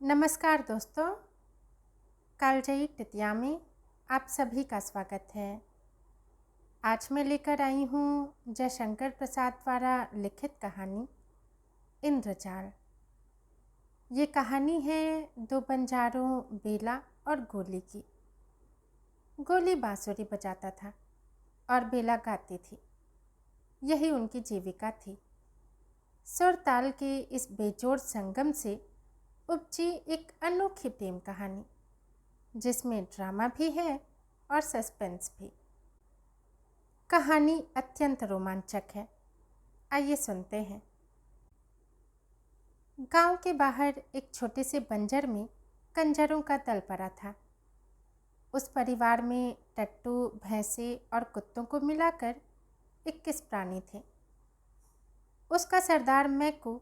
नमस्कार दोस्तों, कालजयी तृतीया में आप सभी का स्वागत है। आज मैं लेकर आई हूँ जयशंकर प्रसाद द्वारा लिखित कहानी इंद्रजाल। ये कहानी है दो बंजारों बेला और गोली की। गोली बांसुरी बजाता था और बेला गाती थी। यही उनकी जीविका थी। सुर ताल के इस बेजोड़ संगम से उपजी एक अनोखी प्रेम कहानी, जिसमें ड्रामा भी है और सस्पेंस भी। कहानी अत्यंत रोमांचक है। आइए सुनते हैं। गांव के बाहर एक छोटे से बंजर में कंजरों का दल पड़ा था। उस परिवार में टट्टू, भैंसे और कुत्तों को मिलाकर 21 प्राणी थे। उसका सरदार मैकू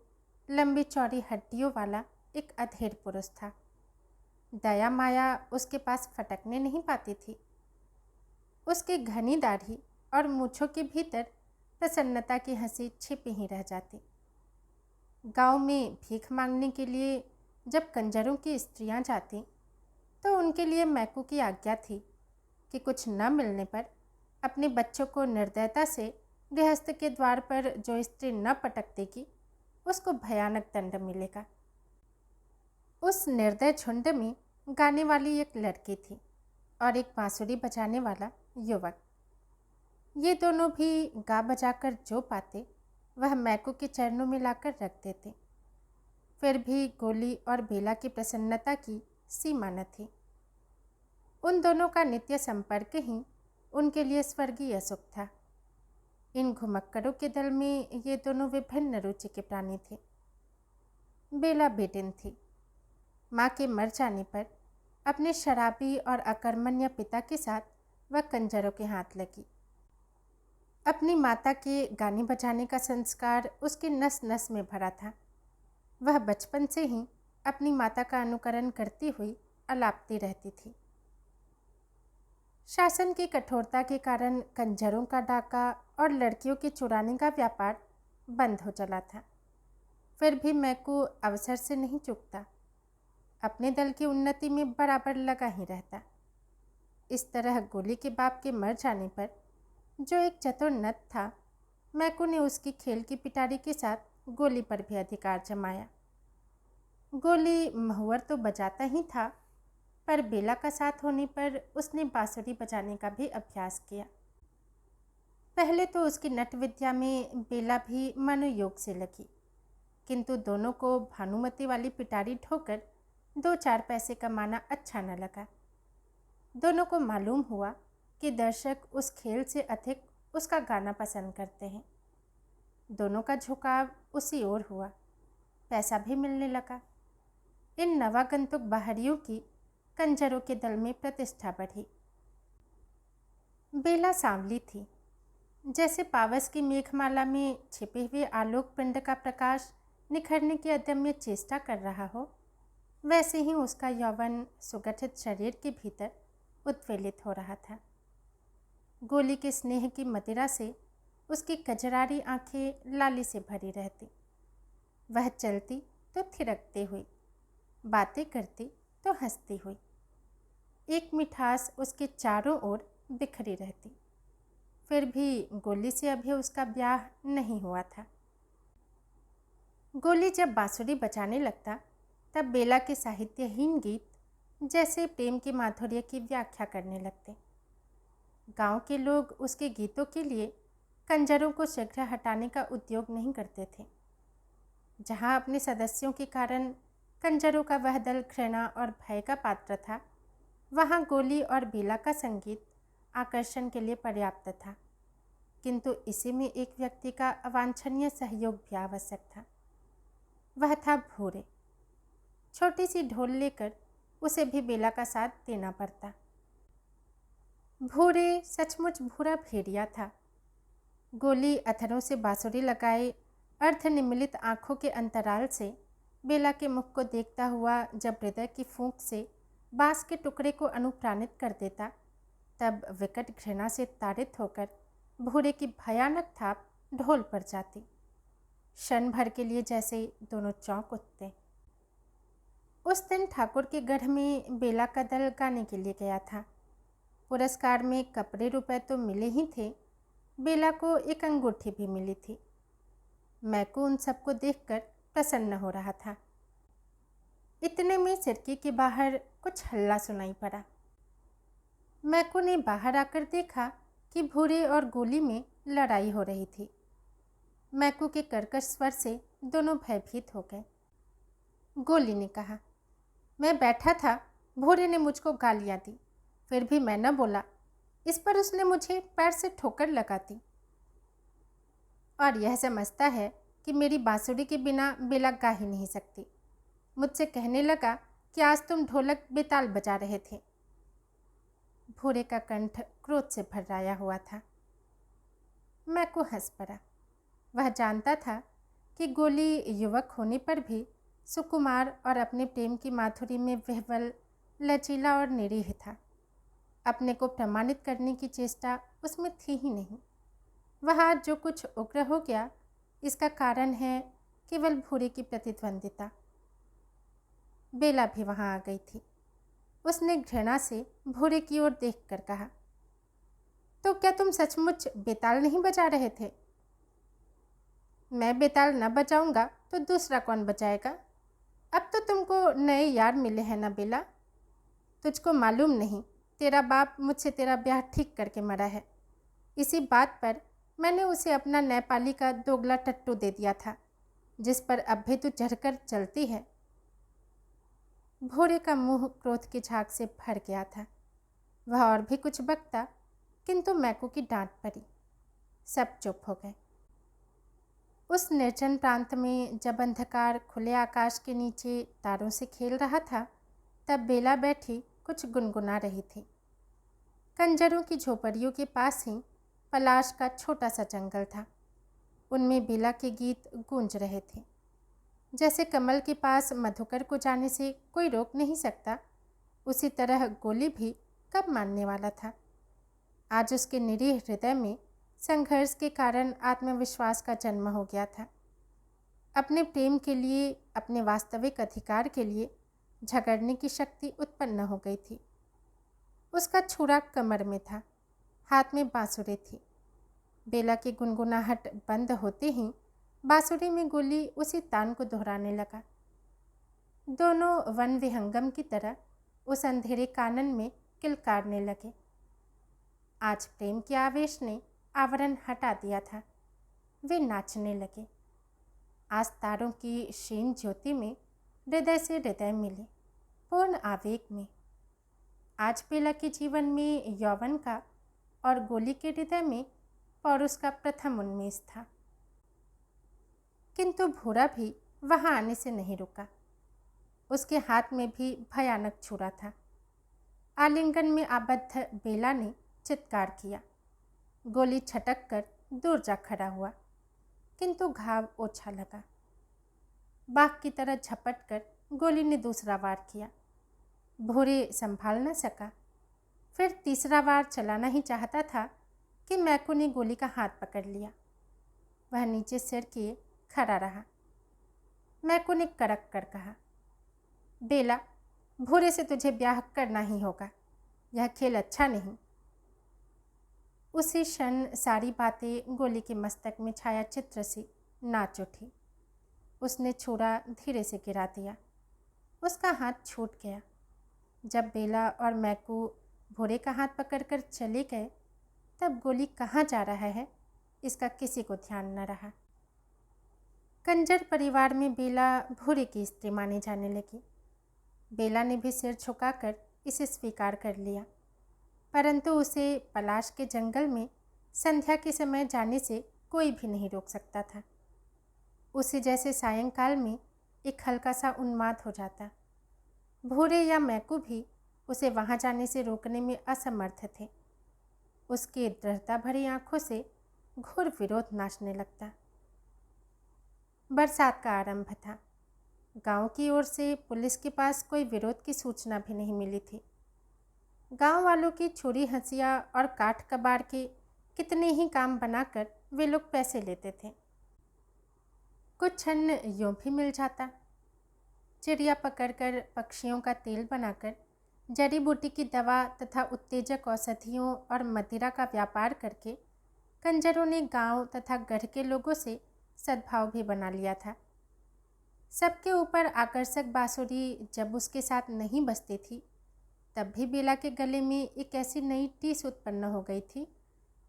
लंबी चौड़ी हड्डियों वाला एक अधेड़ पुरुष था। दया माया उसके पास फटकने नहीं पाती थी। उसकी घनी दाढ़ी और मूँछों के भीतर प्रसन्नता की हंसी छिपी ही रह जाती। गांव में भीख मांगने के लिए जब कंजरों की स्त्रियां जाती तो उनके लिए मैकू की आज्ञा थी कि कुछ न मिलने पर अपने बच्चों को निर्दयता से गृहस्थ के द्वार पर जो स्त्री न पटक देगी उसको भयानक दंड मिलेगा। उस निर्दय झुंड में गाने वाली एक लड़की थी और एक बांसुरी बजाने वाला युवक। ये दोनों भी गा बजाकर जो पाते वह मैकू के चरणों में लाकर रख देते। फिर भी गोली और बेला की प्रसन्नता की सीमा न थी। उन दोनों का नित्य संपर्क ही उनके लिए स्वर्गीय सुख था। इन घुमक्कड़ों के दल में ये दोनों विभिन्न रुचि के प्राणी थे। बेला बेटिन थी। माँ के मर जाने पर अपने शराबी और अकर्मण्य पिता के साथ वह कंजरों के हाथ लगी। अपनी माता के गाने बजाने का संस्कार उसके नस नस में भरा था। वह बचपन से ही अपनी माता का अनुकरण करती हुई अलापती रहती थी। शासन की कठोरता के कारण कंजरों का डाका और लड़कियों के चुराने का व्यापार बंद हो चला था। फिर भी मैकू अवसर से नहीं चूकता। अपने दल की उन्नति में बराबर लगा ही रहता। इस तरह गोली के बाप के मर जाने पर जो एक चतुर नट था, मैकू ने उसकी खेल की पिटारी के साथ गोली पर भी अधिकार जमाया। गोली महुअर तो बजाता ही था, पर बेला का साथ होने पर उसने बांसुरी बजाने का भी अभ्यास किया। पहले तो उसकी नट विद्या में बेला भी मनोयोग से लगी, किंतु दोनों को भानुमती वाली पिटारी ठोकर 2-4 पैसे कमाना अच्छा न लगा। दोनों को मालूम हुआ कि दर्शक उस खेल से अधिक उसका गाना पसंद करते हैं। दोनों का झुकाव उसी ओर हुआ। पैसा भी मिलने लगा। इन नवागंतुक बाहरियों की कंजरों के दल में प्रतिष्ठा बढ़ी। बेला सांवली थी। जैसे पावस की मेघमाला में छिपे हुए आलोक पिंड का प्रकाश निखरने की अदम्य चेष्टा कर रहा हो, वैसे ही उसका यौवन सुगठित शरीर के भीतर उद्वेलित हो रहा था। गोली के स्नेह की मदिरा से उसकी कजरारी आंखें लाली से भरी रहती। वह चलती तो थिरकती हुई, बातें करती तो हंसती हुई। एक मिठास उसके चारों ओर बिखरी रहती। फिर भी गोली से अभी उसका ब्याह नहीं हुआ था। गोली जब बांसुरी बजाने लगता तब बेला के साहित्यहीन गीत जैसे प्रेम के माधुर्य की व्याख्या करने लगते। गांव के लोग उसके गीतों के लिए कंजरों को शीघ्र हटाने का उद्योग नहीं करते थे। जहां अपने सदस्यों के कारण कंजरों का वह दल घृणा और भय का पात्र था, वहां गोली और बेला का संगीत आकर्षण के लिए पर्याप्त था। किंतु इसी में एक व्यक्ति का अवांछनीय सहयोग भी आवश्यक था। वह था भूरे। छोटी सी ढोल लेकर उसे भी बेला का साथ देना पड़ता। भूरे सचमुच भूरा भेड़िया था। गोली अथरों से बांसुरी लगाए अर्धनिमिलित आंखों के अंतराल से बेला के मुख को देखता हुआ जब हृदय की फूंक से बांस के टुकड़े को अनुप्राणित कर देता, तब विकट घृणा से ताड़ित होकर भूरे की भयानक थाप ढोल पर जाती। क्षण भर के लिए जैसे दोनों चौंक उठते। उस दिन ठाकुर के गढ़ में बेला का दल गाने के लिए गया था। पुरस्कार में कपड़े रुपए तो मिले ही थे, बेला को एक अंगूठी भी मिली थी। मैकू उन सबको देखकर प्रसन्न हो रहा था। इतने में सिरकी के बाहर कुछ हल्ला सुनाई पड़ा। मैकू ने बाहर आकर देखा कि भूरे और गोली में लड़ाई हो रही थी। मैकू के कर्कश स्वर से दोनों भयभीत हो गए। गोली ने कहा, मैं बैठा था, भूरे ने मुझको गालियां दी, फिर भी मैं न बोला। इस पर उसने मुझे पैर से ठोकर लगा दी और यह समझता है कि मेरी बांसुरी के बिना बेला गा ही नहीं सकती। मुझसे कहने लगा कि आज तुम ढोलक बेताल बजा रहे थे। भूरे का कंठ क्रोध से भर्राया हुआ था। मैकू हंस पड़ा। वह जानता था कि गोली युवक होने पर भी सुकुमार और अपने प्रेम की माधुरी में विह्वल, लचीला और निरीह था। अपने को प्रमाणित करने की चेष्टा उसमें थी ही नहीं। वह आज जो कुछ उग्र हो गया, इसका कारण है केवल भूरे की प्रतिद्वंदिता। बेला भी वहां आ गई थी। उसने घृणा से भूरे की ओर देखकर कहा, तो क्या तुम सचमुच बेताल नहीं बजा रहे थे? मैं बेताल न बजाऊंगा तो दूसरा कौन बजाएगा? अब तो तुमको नए यार मिले हैं ना बेला। तुझको मालूम नहीं, तेरा बाप मुझसे तेरा ब्याह ठीक करके मरा है। इसी बात पर मैंने उसे अपना नेपाली का दोगला टट्टू दे दिया था, जिस पर अब भी तू चढ़कर चलती है। भोरे का मुंह क्रोध की झाग से भर गया था। वह और भी कुछ बकता, किंतु मैकू की डांट पड़ी। सब चुप हो गए। उस निर्जन प्रांत में जब अंधकार खुले आकाश के नीचे तारों से खेल रहा था, तब बेला बैठी कुछ गुनगुना रही थी। कंजरों की झोपड़ियों के पास ही पलाश का छोटा सा जंगल था। उनमें बेला के गीत गूंज रहे थे। जैसे कमल के पास मधुकर को जाने से कोई रोक नहीं सकता, उसी तरह गोली भी कब मानने वाला था। आज उसके निरीह हृदय में संघर्ष के कारण आत्मविश्वास का जन्म हो गया था। अपने प्रेम के लिए, अपने वास्तविक अधिकार के लिए झगड़ने की शक्ति उत्पन्न हो गई थी। उसका छुरा कमर में था, हाथ में बांसुरी थी। बेला की गुनगुनाहट बंद होते ही बांसुरी में गोली उसी तान को दोहराने लगा। दोनों वन विहंगम की तरह उस अंधेरे कानन में किलकारने लगे। आज प्रेम के आवेश ने आवरण हटा दिया था। वे नाचने लगे। आज तारों की क्षीण ज्योति में हृदय से हृदय मिले, पूर्ण आवेग में। आज बेला के जीवन में यौवन का और गोली के हृदय में पौरुष का प्रथम उन्मेष था। किंतु भूरा भी वहां आने से नहीं रुका। उसके हाथ में भी भयानक छुरा था। आलिंगन में आबद्ध बेला ने चित्कार किया। गोली छटक कर दूर जा खड़ा हुआ, किंतु घाव ओछा लगा। बाघ की तरह झपट कर गोली ने दूसरा वार किया। भूरे संभाल न सका। फिर तीसरा वार चलाना ही चाहता था कि मैकू ने गोली का हाथ पकड़ लिया। वह नीचे सिर किए खड़ा रहा। मैकू ने कड़क कर कहा, बेला, भूरे से तुझे ब्याह करना ही होगा। यह खेल अच्छा नहीं। उसी क्षण सारी बातें गोली के मस्तक में छाया चित्र सी नाच उठी। उसने छुरा धीरे से गिरा दिया। उसका हाथ छूट गया। जब बेला और मैकू भूरे का हाथ पकड़कर चले गए, तब गोली कहाँ जा रहा है इसका किसी को ध्यान न रहा। कंजर परिवार में बेला भूरे की स्त्री मानी जाने लगी। बेला ने भी सिर झुकाकर इसे स्वीकार कर लिया, परंतु उसे पलाश के जंगल में संध्या के समय जाने से कोई भी नहीं रोक सकता था। उसे जैसे सायंकाल में एक हल्का सा उन्माद हो जाता। भूरे या मैकू भी उसे वहां जाने से रोकने में असमर्थ थे। उसकी दृढ़ता भरी आंखों से घोर विरोध नाचने लगता। बरसात का आरंभ था। गांव की ओर से पुलिस के पास कोई विरोध की सूचना भी नहीं मिली थी। गांव वालों की छुरी हंसिया और काठ कबाड़ के कितने ही काम बनाकर वे लोग पैसे लेते थे। कुछ अन्न यूं भी मिल जाता। चिड़िया पकड़कर, पक्षियों का तेल बनाकर, जड़ी बूटी की दवा तथा उत्तेजक औषधियों और मदिरा का व्यापार करके कंजरों ने गांव तथा गढ़ के लोगों से सद्भाव भी बना लिया था। सबके ऊपर आकर्षक बांसुरी जब उसके साथ नहीं बजती थी, तब भी बेला के गले में एक ऐसी नई टीस उत्पन्न हो गई थी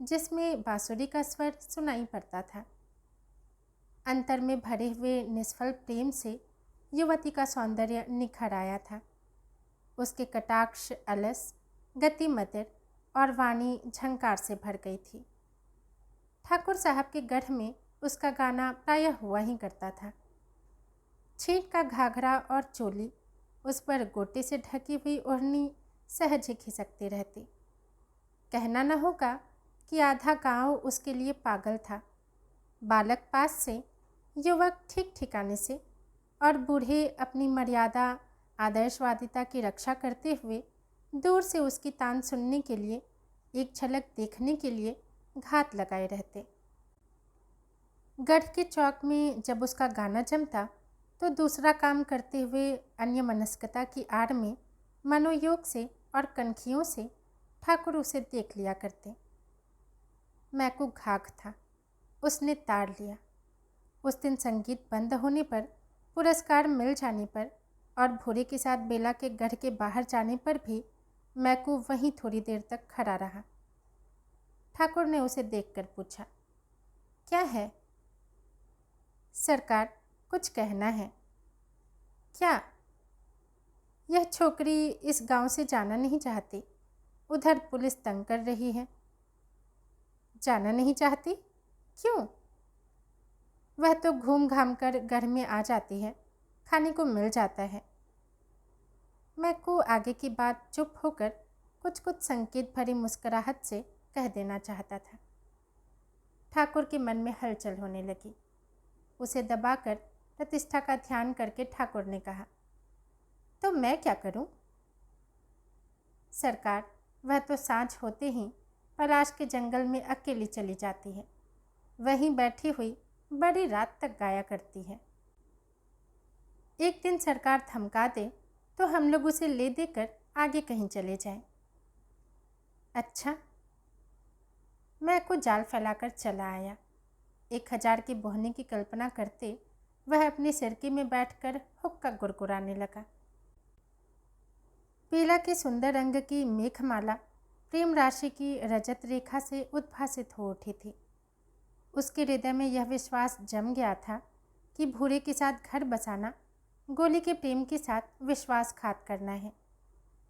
जिसमें बांसुरी का स्वर सुनाई पड़ता था। अंतर में भरे हुए निष्फल प्रेम से युवती का सौंदर्य निखर आया था। उसके कटाक्ष अलस, गति मदिर और वाणी झंकार से भर गई थी। ठाकुर साहब के गढ़ में उसका गाना प्रायः हुआ ही करता था। छींट का घाघरा और चोली, उस पर गोटे से ढकी हुई ओढ़नी सहज ही खिसकती रहती। कहना न होगा कि आधा गांव उसके लिए पागल था। बालक पास से, युवक ठीक ठिकाने से और बूढ़े अपनी मर्यादा आदर्शवादिता की रक्षा करते हुए दूर से उसकी तान सुनने के लिए, एक झलक देखने के लिए घात लगाए रहते। गढ़ के चौक में जब उसका गाना जमता तो दूसरा काम करते हुए अन्यमनस्कता की आड़ में मनोयोग से और कनखियों से ठाकुर उसे देख लिया करते। मैकू घाघ था, उसने ताड़ लिया। उस दिन संगीत बंद होने पर, पुरस्कार मिल जाने पर और भूरे के साथ बेला के गढ़ के बाहर जाने पर भी मैकू वहीं थोड़ी देर तक खड़ा रहा। ठाकुर ने उसे देखकर पूछा, क्या है? सरकार, कुछ कहना है। क्या? यह छोकरी इस गांव से जाना नहीं चाहती। उधर पुलिस तंग कर रही है। जाना नहीं चाहती? क्यों? वह तो घूम घाम कर घर में आ जाती है, खाने को मिल जाता है। मैकू आगे की बात चुप होकर कुछ कुछ संकेत भरी मुस्कुराहट से कह देना चाहता था। ठाकुर के मन में हलचल होने लगी। उसे दबाकर प्रतिष्ठा का ध्यान करके ठाकुर ने कहा, तो मैं क्या करूं? सरकार, वह तो सांझ होते ही पलाश के जंगल में अकेली चली जाती है। वहीं बैठी हुई बड़ी रात तक गाया करती है। एक दिन सरकार धमका दे तो हम लोग उसे ले देकर आगे कहीं चले जाएं। अच्छा। मैं को जाल फैलाकर चला आया। 1000 के बोहने की कल्पना करते वह अपने सिरके में बैठकर हुक्का गुरगुराने लगा। पीला के सुंदर रंग की मेघमाला प्रेम राशि की रजत रेखा से उद्भासित हो उठी थी। उसके हृदय में यह विश्वास जम गया था कि भूरे के साथ घर बसाना गोली के प्रेम के साथ विश्वासघात करना है।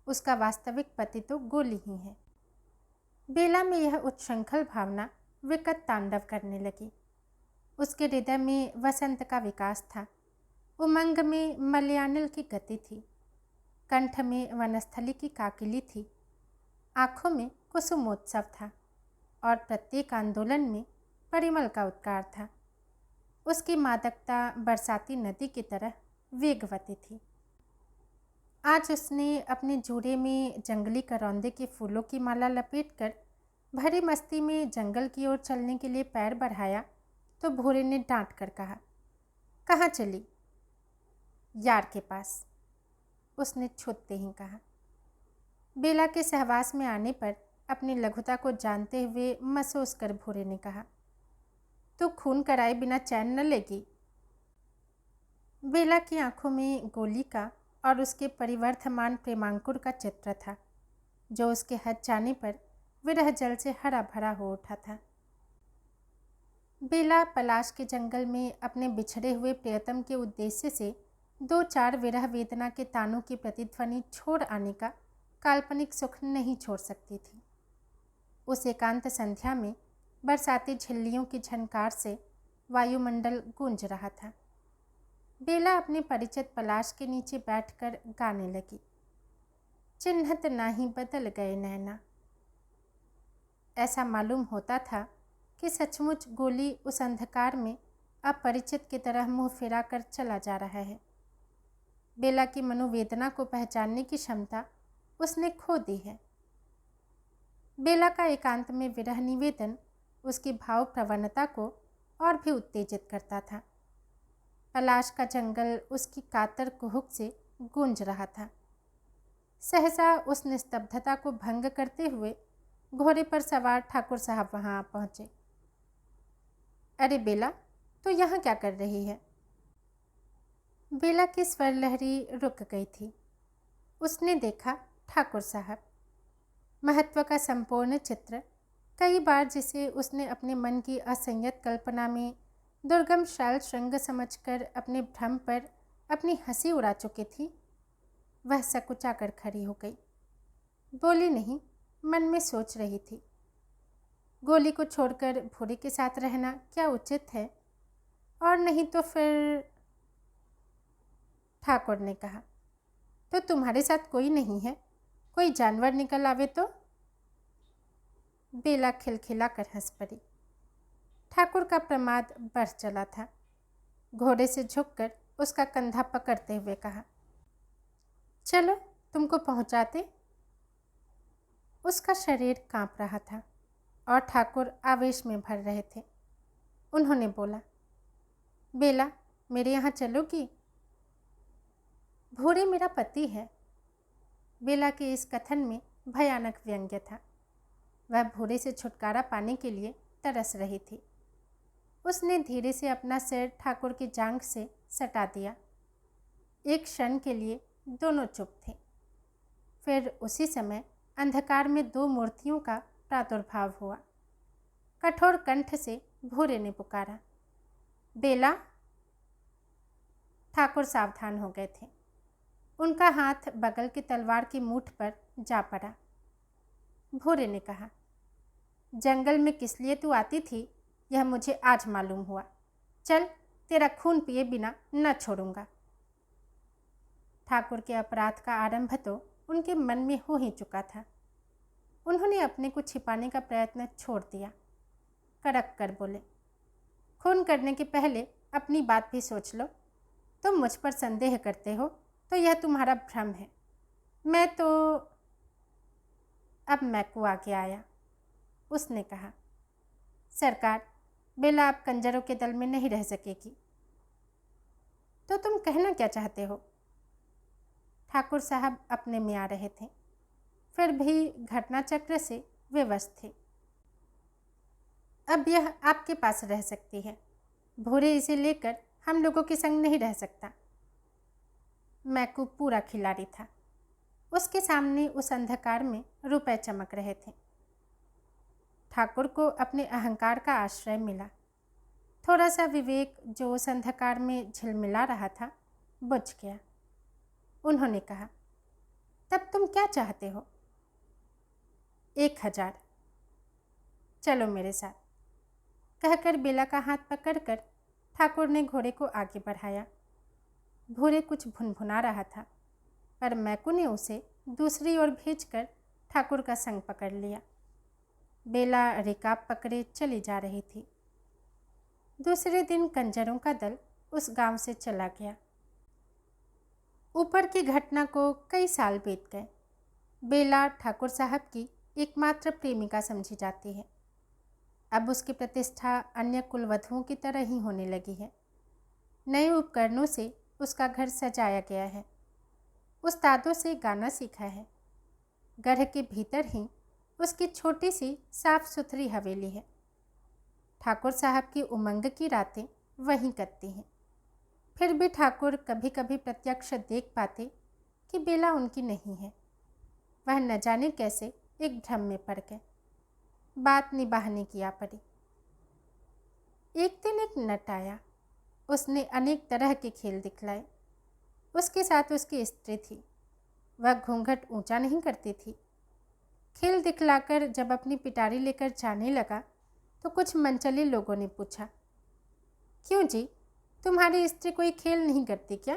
उसका वास्तविक पति तो गोली ही है। बेला में यह उच्छृंखल भावना विकट तांडव करने लगी। उसके हृदय में वसंत का विकास था। उमंग में मलयानिल की गति थी। कंठ में वनस्थली की काकिली थी। आँखों में कुसुमोत्सव था और प्रत्येक आंदोलन में परिमल का उत्कार था। उसकी मादकता बरसाती नदी की तरह वेगवती थी। आज उसने अपने जूड़े में जंगली करौंदे के फूलों की माला लपेटकर भरी मस्ती में जंगल की ओर चलने के लिए पैर बढ़ाया तो भूरे ने डांट कर कहा, कहाँ चली? यार के पास, उसने छूटते ही कहा। बेला के सहवास में आने पर अपनी लघुता को जानते हुए महसूस कर भूरे ने कहा, तू खून कराए बिना चैन न लेगी। बेला की आंखों में गोली का और उसके परिवर्धमान प्रेमांकुर का चित्र था, जो उसके हद जाने पर विरह जल से हरा भरा हो उठा था। बेला पलाश के जंगल में अपने बिछड़े हुए प्रियतम के उद्देश्य से 2-4 विरह वेदना के तानों की प्रतिध्वनि छोड़ आने का काल्पनिक सुख नहीं छोड़ सकती थी। उस एकांत संध्या में बरसाती झिल्लियों की झनकार से वायुमंडल गूंज रहा था। बेला अपने परिचित पलाश के नीचे बैठकर गाने लगी, चिन्हत नाही बदल गए नैना। ऐसा मालूम होता था कि सचमुच गोली उस अंधकार में अपरिचित की तरह मुंह फिरा कर चला जा रहा है। बेला की मनोवेदना को पहचानने की क्षमता उसने खो दी है। बेला का एकांत में विरह निवेदन उसकी भाव प्रवणता को और भी उत्तेजित करता था। पलाश का जंगल उसकी कातर कुहुक से गूंज रहा था। सहसा उस निस्तब्धता को भंग करते हुए घोड़े पर सवार ठाकुर साहब वहां आ पहुंचे। अरे बेला, तो यहाँ क्या कर रही है? बेला की स्वर लहरी रुक गई थी। उसने देखा ठाकुर साहब। महत्व का संपूर्ण चित्र, कई बार जिसे उसने अपने मन की असंयत कल्पना में दुर्गम शाल श्रृंग समझकर अपने भ्रम पर अपनी हंसी उड़ा चुकी थी, वह सकुचा कर खड़ी हो गई। बोली नहीं, मन में सोच रही थी। गोली को छोड़कर भूरे के साथ रहना क्या उचित है? और नहीं तो फिर... ठाकुर ने कहा, तो तुम्हारे साथ कोई नहीं है? कोई जानवर निकल आवे तो? बेला खिलखिला कर हंस पड़ी। ठाकुर का प्रमाद बढ़ चला था। घोड़े से झुककर उसका कंधा पकड़ते हुए कहा, चलो तुमको पहुंचाते। उसका शरीर कांप रहा था और ठाकुर आवेश में भर रहे थे। उन्होंने बोला, बेला, मेरे यहाँ चलोगी? भूरे मेरा पति है। बेला के इस कथन में भयानक व्यंग्य था। वह भूरे से छुटकारा पाने के लिए तरस रही थी। उसने धीरे से अपना सिर ठाकुर की जांघ से सटा दिया। एक क्षण के लिए दोनों चुप थे। फिर उसी समय अंधकार में दो मूर्तियों का प्रादुर्भाव हुआ। कठोर कंठ से भूरे ने पुकारा, बेला। ठाकुर सावधान हो गए थे। उनका हाथ बगल की तलवार की मूठ पर जा पड़ा। भूरे ने कहा, जंगल में किस लिए तू आती थी यह मुझे आज मालूम हुआ। चल, तेरा खून पिए बिना न छोड़ूंगा। ठाकुर के अपराध का आरंभ तो उनके मन में हो ही चुका था। उन्होंने अपने को छिपाने का प्रयत्न छोड़ दिया। कड़क कर बोले, खून करने के पहले अपनी बात भी सोच लो। तुम मुझ पर संदेह करते हो तो यह तुम्हारा भ्रम है। मैं तो... अब मैकू आगे आया। उसने कहा, सरकार, बेला आप कंजरों के दल में नहीं रह सकेगी। तो तुम कहना क्या चाहते हो? ठाकुर साहब अपने में आ रहे थे, फिर भी घटना चक्र से विवश थे। अब यह आपके पास रह सकती है। भूरे इसे लेकर हम लोगों के संग नहीं रह सकता। मैकू पूरा खिलाड़ी था। उसके सामने उस अंधकार में रुपए चमक रहे थे। ठाकुर को अपने अहंकार का आश्रय मिला। थोड़ा सा विवेक जो उस अंधकार में झिलमिला रहा था बुझ गया। उन्होंने कहा, तब तुम क्या चाहते हो? 1000। चलो मेरे साथ, कहकर बेला का हाथ पकड़कर ठाकुर ने घोड़े को आगे बढ़ाया। भूरे कुछ भुनभुना रहा था, पर मैकू ने उसे दूसरी ओर भेजकर ठाकुर का संग पकड़ लिया। बेला रिकाब पकड़े चली जा रही थी। दूसरे दिन कंजरों का दल उस गांव से चला गया। ऊपर की घटना को कई साल बीत गए। बेला ठाकुर साहब की एकमात्र प्रेमिका समझी जाती है। अब उसकी प्रतिष्ठा अन्य कुलवधुओं की तरह ही होने लगी है। नए उपकरणों से उसका घर सजाया गया है। उस्तादों से गाना सीखा है। गढ़ के भीतर ही उसकी छोटी सी साफ सुथरी हवेली है। ठाकुर साहब की उमंग की रातें वहीं कटती हैं। फिर भी ठाकुर कभी कभी प्रत्यक्ष देख पाते कि बेला उनकी नहीं है। वह न जाने कैसे एक भ्रम में पड़ गए। बात निभाने की आ पड़ी। एक दिन एक नट आया। उसने अनेक तरह के खेल दिखलाए। उसके साथ उसकी स्त्री थी। वह घूंघट ऊंचा नहीं करती थी। खेल दिखलाकर जब अपनी पिटारी लेकर जाने लगा तो कुछ मनचले लोगों ने पूछा, क्यों जी, तुम्हारी स्त्री कोई खेल नहीं करती क्या?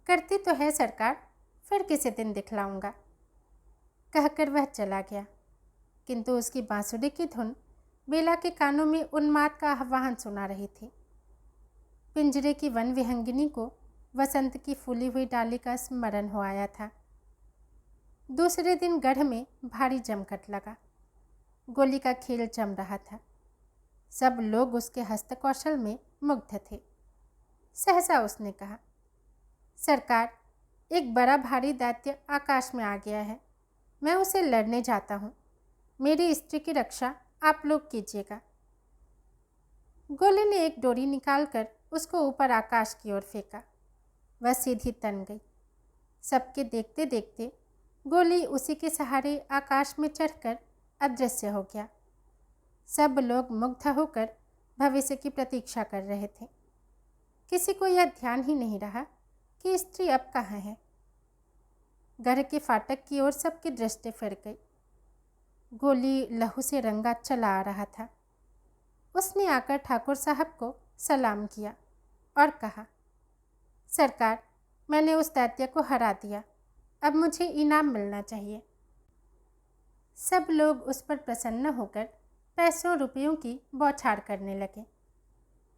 करती तो है सरकार, फिर किसी दिन दिखलाऊंगा, कहकर वह चला गया। किंतु उसकी बांसुरी की धुन बेला के कानों में उन्माद का आह्वान सुना रही थी। पिंजरे की वन विहंगिनी को वसंत की फूली हुई डाली का स्मरण हो आया था। दूसरे दिन गढ़ में भारी जमघट लगा। गोली का खेल जम रहा था। सब लोग उसके हस्तकौशल में मुग्ध थे। सहसा उसने कहा, सरकार, एक बड़ा भारी दैत्य आकाश में आ गया है। मैं उसे लड़ने जाता हूँ। मेरी स्त्री की रक्षा आप लोग कीजिएगा। गोली ने एक डोरी निकालकर उसको ऊपर आकाश की ओर फेंका। वह सीधी तन गई। सबके देखते देखते गोली उसी के सहारे आकाश में चढ़कर अदृश्य हो गया। सब लोग मुग्ध होकर भविष्य की प्रतीक्षा कर रहे थे। किसी को यह ध्यान ही नहीं रहा कि स्त्री अब कहाँ है। घर के फाटक की ओर सबकी दृष्टि फिर गई। गोली लहू से रंगा चला आ रहा था। उसने आकर ठाकुर साहब को सलाम किया और कहा, सरकार, मैंने उस दैत्य को हरा दिया। अब मुझे इनाम मिलना चाहिए। सब लोग उस पर प्रसन्न होकर पैसों रुपयों की बौछार करने लगे।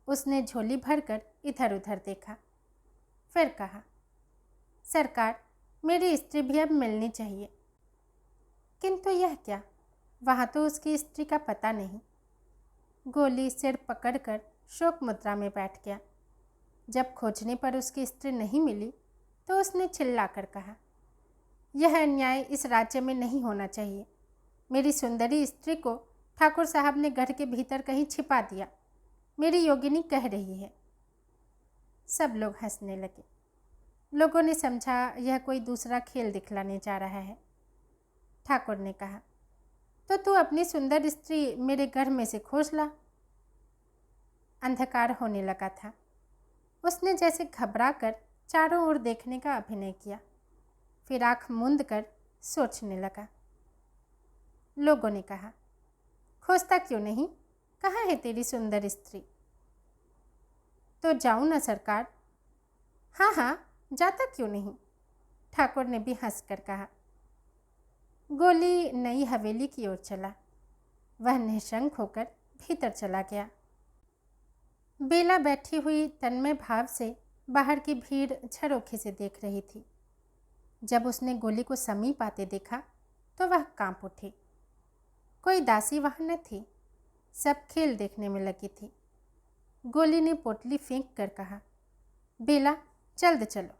उसने झोली भरकर इधर उधर देखा, फिर कहा, सरकार, मेरी स्त्री भी अब मिलनी चाहिए। किंतु यह क्या, वहाँ तो उसकी स्त्री का पता नहीं। गोली सिर पकड़कर शोक मुद्रा में बैठ गया। जब खोजने पर उसकी स्त्री नहीं मिली तो उसने चिल्लाकर कहा, यह अन्याय इस राज्य में नहीं होना चाहिए। मेरी सुंदरी स्त्री को ठाकुर साहब ने घर के भीतर कहीं छिपा दिया। मेरी योगिनी कह रही है। सब लोग हंसने लगे। लोगों ने समझा यह कोई दूसरा खेल दिखलाने जा रहा है। ठाकुर ने कहा, तो तू अपनी सुंदर स्त्री मेरे घर में से खोज ला। अंधकार होने लगा था। उसने जैसे घबराकर चारों ओर देखने का अभिनय किया, फिर आँख मूंद कर सोचने लगा। लोगों ने कहा, खोजता क्यों नहीं, कहाँ है तेरी सुंदर स्त्री? तो जाऊँ ना सरकार? हाँ हाँ, जाता क्यों नहीं? ठाकुर ने भी हंसकर कहा। गोली नई हवेली की ओर चला। वह निशंक होकर भीतर चला गया। बेला बैठी हुई तन्मय भाव से बाहर की भीड़ झरोखे से देख रही थी। जब उसने गोली को समीप आते देखा तो वह कांप उठी। कोई दासी वहाँ न थी। सब खेल देखने में लगी थी। गोली ने पोटली फेंक कर कहा, बेला, जल्द चलो।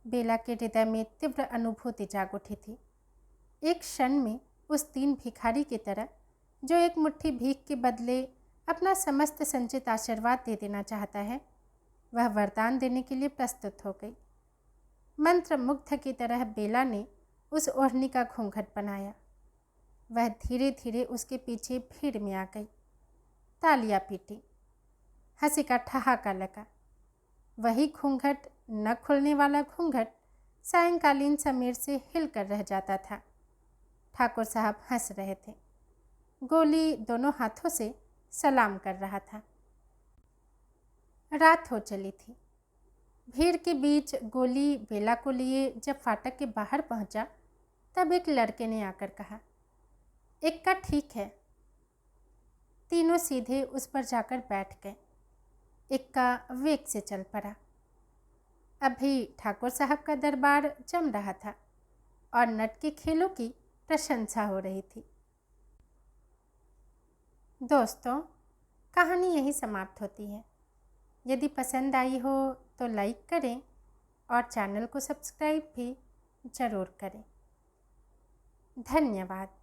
बेला के हृदय में तीव्र अनुभूति जाग उठी थी। एक क्षण में उस दीन भिखारी की तरह, जो एक मुट्ठी भीख के बदले अपना समस्त संचित आशीर्वाद दे देना चाहता है, वह वरदान देने के लिए प्रस्तुत हो गई। मंत्र मुग्ध की तरह बेला ने उस ओढ़नी का घूंघट बनाया। वह धीरे धीरे उसके पीछे भीड़ में आ गई। तालियां पीटी। हंसी का ठहाका लगा। वही घूंघट, न खुलने वाला घूंघट, सायंकालीन समीर से हिलकर रह जाता था। ठाकुर साहब हंस रहे थे। गोली दोनों हाथों से सलाम कर रहा था। रात हो चली थी। भीड़ के बीच गोली बेला को लिए जब फाटक के बाहर पहुंचा, तब एक लड़के ने आकर कहा, इक्का ठीक है। तीनों सीधे उस पर जाकर बैठ गए। इक्का वेग से चल पड़ा। अभी ठाकुर साहब का दरबार जम रहा था और नट के खेलों की प्रशंसा हो रही थी। दोस्तों, कहानी यही समाप्त होती है। यदि पसंद आई हो तो लाइक करें और चैनल को सब्सक्राइब भी ज़रूर करें। धन्यवाद।